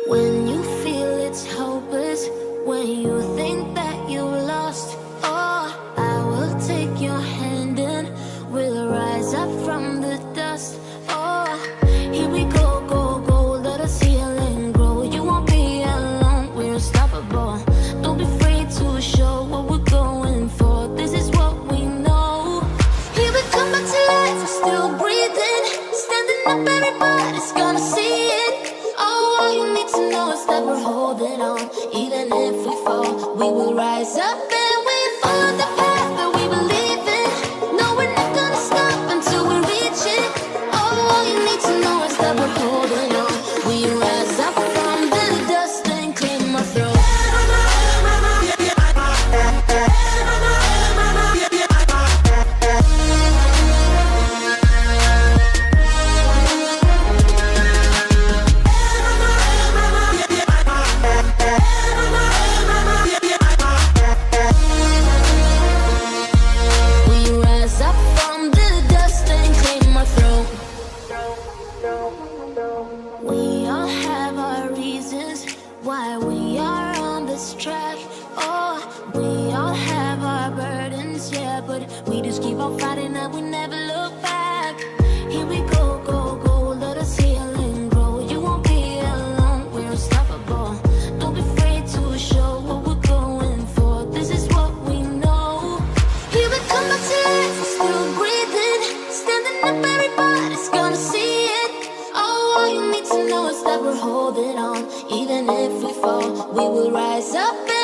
When you feel it's hopeless, when you think that you lost, oh, I will take your hand and we'll rise up from the dust. Oh, here we go, go, go, let us heal and grow. You won't be alone, we're unstoppable. Don't be afraid to show what we're going for. This is what we know. Here we come back to life, we're still breathing. Standing up, everybody's gonna see it. Oh, all you need to know is that we're holding on. Even if we fall, we will rise up and we follow the path that we believe in. No, we're not gonna stop until we reach it. Oh, all you need to know is that we're holding on. We rise up from the dust and claim our throne. We all have our reasons why we are on this track. Oh, we all have our burdens, yeah, but we just keep on fighting and we never look back. Here we go, go, go, let us heal and grow. You won't be alone, we're unstoppable. Don't be afraid to show what we're going for. This is what we know. Here we come back to life, we're still breathing. Standing up, everybody's gonna see it. All you need to know is that we're holding on. Even if we fall, we will rise up.